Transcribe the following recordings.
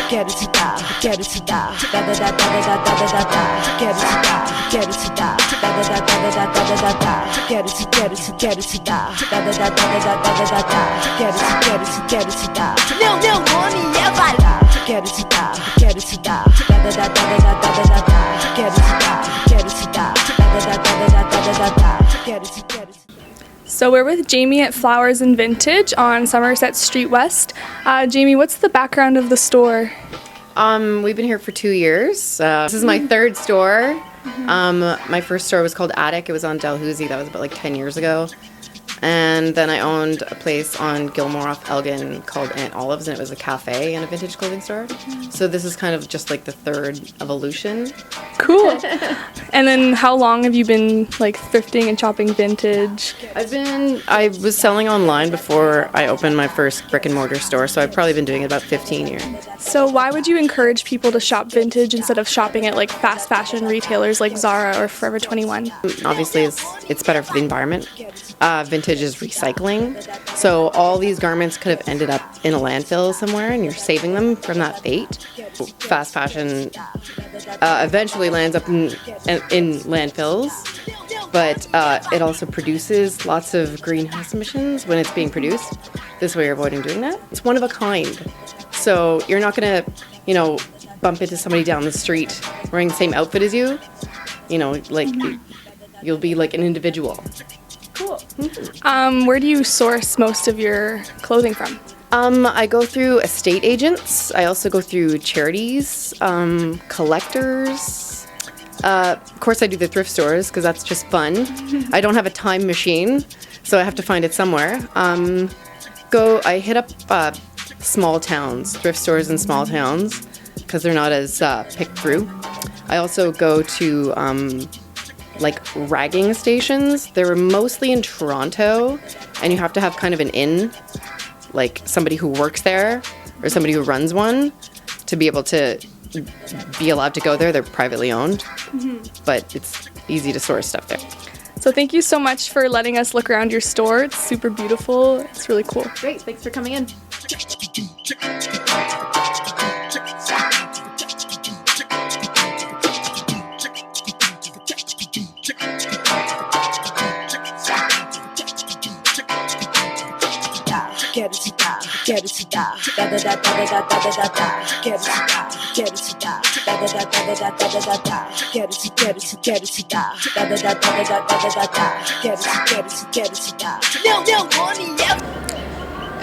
quero te dar, quero te dar, da da da da da da da da da, quero te dar, quero te dar, da da da da da da da da da, quero te dar, da da da da da da da da, quero te dar, meu nome é Vala, quero te dar, da da da da da da da da da, quero te dar, da da da da da da da da, quero te. So we're with Jamie at Flowers and Vintage on Somerset Street West. Jamie, what's the background of the store? We've been here for 2 years. This is my third store. My first store was called Attic. It was on Dalhousie. That was about like 10 years ago. And then I owned a place on Gilmore off Elgin called Aunt Olive's, and it was a cafe and a vintage clothing store. So this is kind of just like the third evolution. Cool. And then how long have you been like thrifting and shopping vintage? I was selling online before I opened my first brick and mortar store, so I've probably been doing it about 15 years. So why would you encourage people to shop vintage instead of shopping at like fast fashion retailers like Zara or Forever 21? Obviously, it's better for the environment. Vintage is recycling. So all these garments could have ended up in a landfill somewhere, and you're saving them from that fate. Fast fashion eventually lands up in landfills, but it also produces lots of greenhouse emissions when it's being produced. This way you're avoiding doing that. It's one of a kind. So you're not going to, bump into somebody down the street wearing the same outfit as you. You'll be like an individual. Cool. Where do you source most of your clothing from? I go through estate agents. I also go through charities, collectors. Of course, I do the thrift stores because that's just fun. I don't have a time machine, so I have to find it somewhere. I hit up small towns, thrift stores in small towns, because they're not as picked through. I also go to ragging stations. They're mostly in Toronto, and you have to have kind of an in, like somebody who works there or somebody who runs one to be able to be allowed to go there. They're privately owned, but it's easy to source stuff there. So thank you so much for letting us look around your store. It's super beautiful. It's really cool. Great. Thanks for coming in. Quero te dar, da da da da da da da da da. Quero te dar, da da da da da da da da da. Quero te dar, da da da da da da da da. Quero te dar. Meu nome é.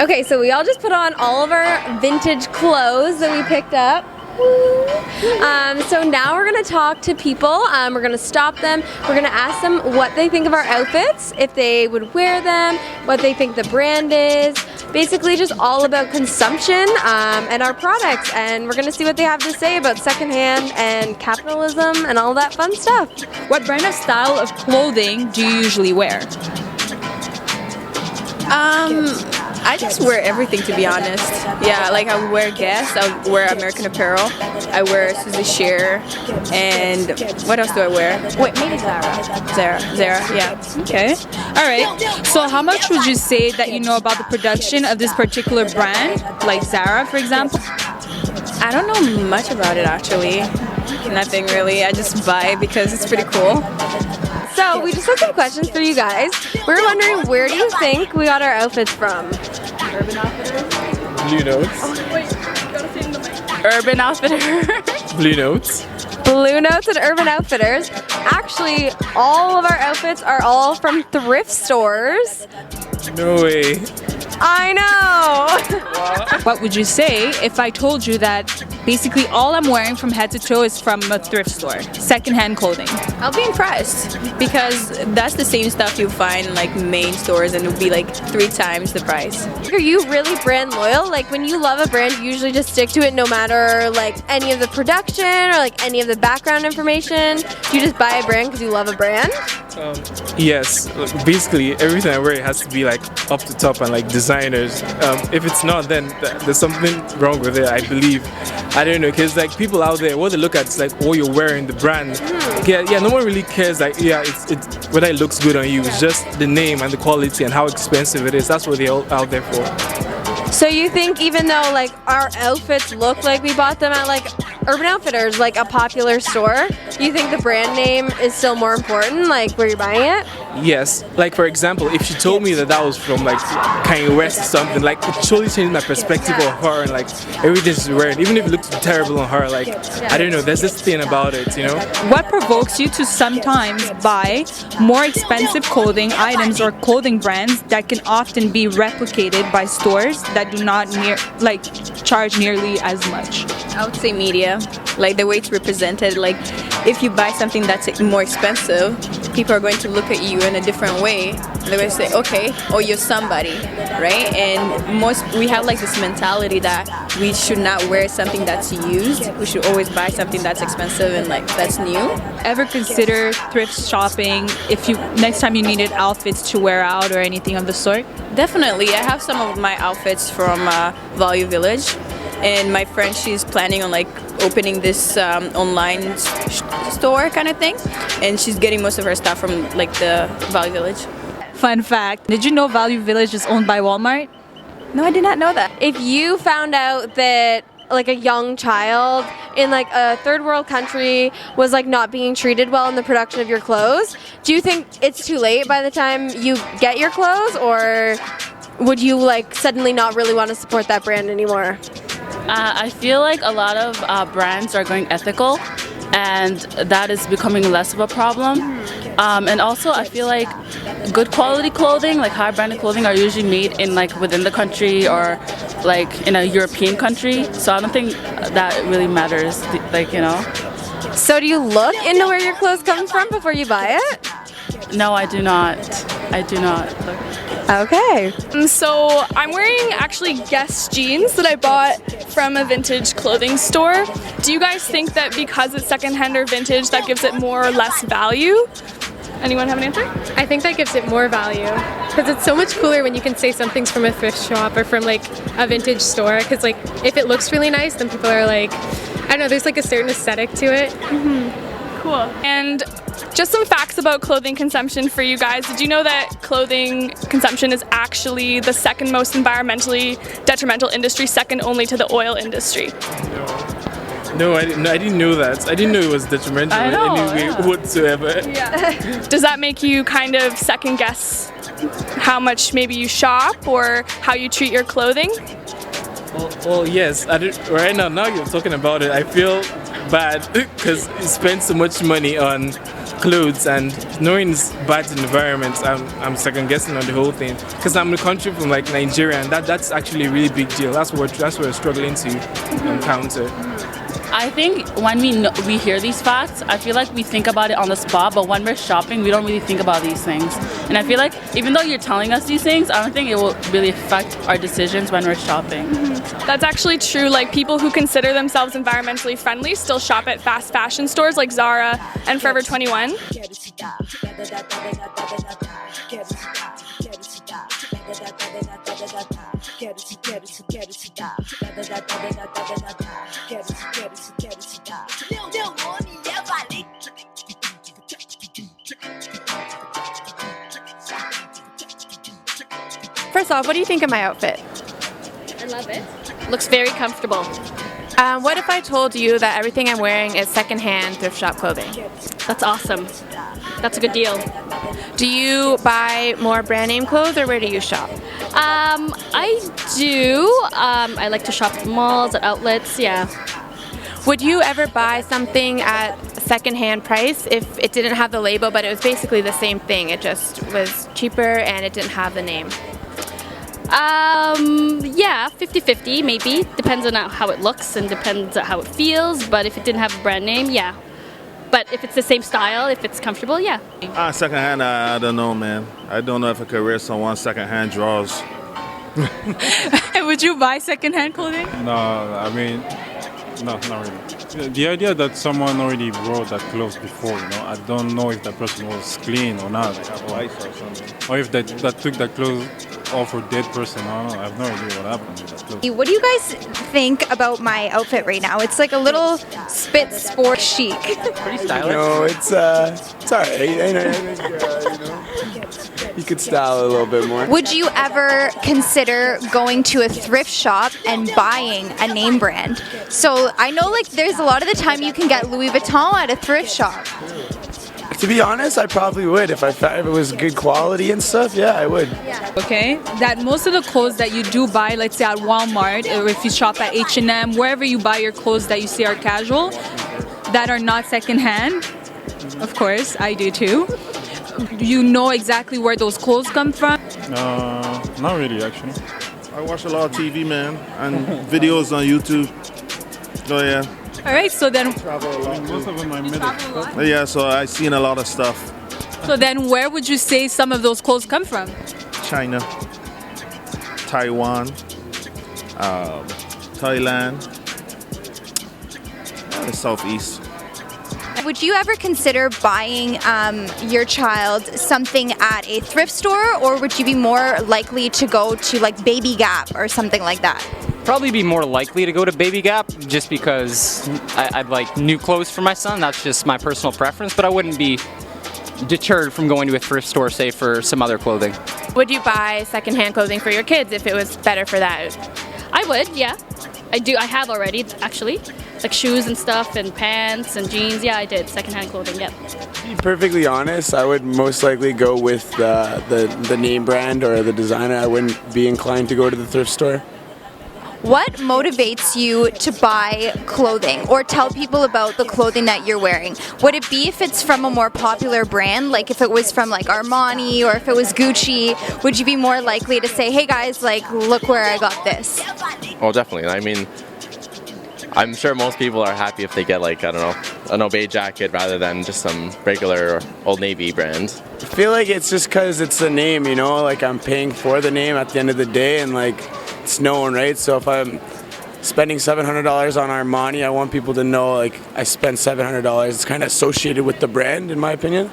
Okay, so we all just put on all of our vintage clothes that we picked up. So now we're going to talk to people. We're going to stop them. We're going to ask them what they think of our outfits, if they would wear them, what they think the brand is. Basically just all about consumption and our products. And we're going to see what they have to say about secondhand and capitalism and all that fun stuff. What brand of style of clothing do you usually wear? I just wear everything, to be honest. Yeah, like I wear Guess, I wear American Apparel, I wear Suzy Shear, and what else do I wear? Wait, maybe Zara, yeah. Okay. All right. So how much would you say that you know about the production of this particular brand, like Zara, for example? I don't know much about it, actually. Nothing really. I just buy it because it's pretty cool. So we just have some questions for you guys. We were wondering, where do you think we got our outfits from? Urban Outfitters. Blue Notes. Oh, wait, you gotta say in the mic. Urban Outfitters. Blue Notes. Blue Notes and Urban Outfitters. Actually, all of our outfits are all from thrift stores. No way. I know! What would you say if I told you that basically all I'm wearing from head to toe is from a thrift store, secondhand clothing? I'll be impressed because that's the same stuff you find in like main stores and it would be like 3 times the price. Are you really brand loyal? Like when you love a brand, you usually just stick to it no matter like any of the production or like any of the background information? Do you just buy a brand because you love a brand? Yes, basically everything I wear has to be like up to top and like designers. If it's not, then there's something wrong with it, I believe. I don't know, because like people out there, what they look at is like what you're wearing, the brand. Yeah, no one really cares like it's whether it looks good on you. It's just the name and the quality and how expensive it is. That's what they're all out there for. So you think even though like our outfits look like we bought them at like Urban Outfitters, like a popular store, you think the brand name is still more important, like where you're buying it? Yes, like for example, if she told me that that was from like Kanye West or something, like it totally changed my perspective of her and like everything she's wearing. Even if it looks terrible on her, like I don't know, there's this thing about it, you know. What provokes you to sometimes buy more expensive clothing items or clothing brands that can often be replicated by stores that do not charge nearly as much? I would say media, like the way it's represented. Like if you buy something that's more expensive, people are going to look at you in a different way. They're going to say, okay, oh, you're somebody, right? And we have like this mentality that we should not wear something that's used. We should always buy something that's expensive and like that's new. Ever consider thrift shopping if you next time you needed outfits to wear out or anything of the sort? Definitely. I have some of my outfits from Value Village. And my friend, she's planning on like opening this online store kind of thing, and she's getting most of her stuff from like the Value Village. Fun fact, did you know Value Village is owned by Walmart? No, I did not know that. If you found out that like a young child in like a third world country was like not being treated well in the production of your clothes, do you think it's too late by the time you get your clothes, or would you like suddenly not really want to support that brand anymore? I feel like a lot of brands are going ethical, and that is becoming less of a problem. And also, I feel like good quality clothing, like high branded clothing, are usually made in like within the country or like in a European country. So I don't think that really matters, like, you know. So do you look into where your clothes come from before you buy it? No, I do not. I do not. Okay. So I'm wearing actually Guess jeans that I bought from a vintage clothing store. Do you guys think that because it's secondhand or vintage that gives it more or less value? Anyone have an answer? I think that gives it more value because it's so much cooler when you can say something's from a thrift shop or from like a vintage store, because like if it looks really nice then people are like, I don't know, there's like a certain aesthetic to it. Cool. And just some facts about clothing consumption for you guys. Did you know that clothing consumption is actually the second most environmentally detrimental industry, second only to the oil industry? No, I didn't know that. I didn't know it was detrimental in any way whatsoever. Yeah. Does that make you kind of second guess how much maybe you shop or how you treat your clothing? Well, yes. Right now you're talking about it, I feel bad because you spend so much money on clothes, and knowing it's bad to the environment, I'm second guessing on the whole thing. Because I'm a country from like Nigeria, and that's actually a really big deal. That's what we're struggling to encounter. I think when we hear these facts, I feel like we think about it on the spot, but when we're shopping, we don't really think about these things. And I feel like even though you're telling us these things, I don't think it will really affect our decisions when we're shopping. That's actually true. Like people who consider themselves environmentally friendly still shop at fast fashion stores like Zara and Forever 21. First off, what do you think of my outfit? I love it. Looks very comfortable. What if I told you that everything I'm wearing is secondhand thrift shop clothing? That's awesome. That's a good deal. Do you buy more brand name clothes, or where do you shop? I do. I like to shop at malls, at outlets, yeah. Would you ever buy something at secondhand price if it didn't have the label, but it was basically the same thing? It just was cheaper and it didn't have the name. Yeah, 50-50 maybe. Depends on how it looks and depends on how it feels, but if it didn't have a brand name, yeah. But if it's the same style, if it's comfortable, yeah. Secondhand, I don't know, man. I don't know if I could wear someone's secondhand drawers. Would you buy secondhand clothing? No, I mean, no, not really. The idea that someone already wore that clothes before, you know, I don't know if that person was clean or not, or if they took that clothes off for a dead person. I don't know. I have no idea what happened with that clothes. What do you guys think about my outfit right now? It's like a little spit sport chic. Pretty stylish. No, it's alright. I think, you You could style it a little bit more. Would you ever consider going to a thrift shop and buying a name brand? So I know like there's a lot of the time you can get Louis Vuitton at a thrift shop. To be honest, I probably would. If it was good quality and stuff, yeah, I would. Okay, that most of the clothes that you do buy, let's say at Walmart, or if you shop at H&M, wherever you buy your clothes that you see are casual, that are not secondhand, of course, I do too. You know exactly where those clothes come from? Not really, actually. I watch a lot of TV, man, and videos on YouTube. Oh, yeah. All right, so then... Most of them are made. Yeah, so I've seen a lot of stuff. So then where would you say some of those clothes come from? China, Taiwan, Thailand, the Southeast. Would you ever consider buying your child something at a thrift store, or would you be more likely to go to like Baby Gap or something like that? Probably be more likely to go to Baby Gap just because I'd like new clothes for my son. That's just my personal preference, but I wouldn't be deterred from going to a thrift store, say, for some other clothing. Would you buy secondhand clothing for your kids if it was better for that? I would, yeah. I do. I have already, actually. Like shoes and stuff and pants and jeans. Yeah, I did. Secondhand clothing, yeah. To be perfectly honest, I would most likely go with the name brand or the designer. I wouldn't be inclined to go to the thrift store. What motivates you to buy clothing or tell people about the clothing that you're wearing? Would it be if it's from a more popular brand, like if it was from like Armani or if it was Gucci? Would you be more likely to say, hey guys, like look where I got this? Oh, definitely. I mean, I'm sure most people are happy if they get like, I don't know, an Obey jacket rather than just some regular Old Navy brand. I feel like it's just because it's the name, you know, like I'm paying for the name at the end of the day, and like it's known, right? So if I'm spending $700 on Armani, I want people to know like I spent $700. It's kind of associated with the brand, in my opinion.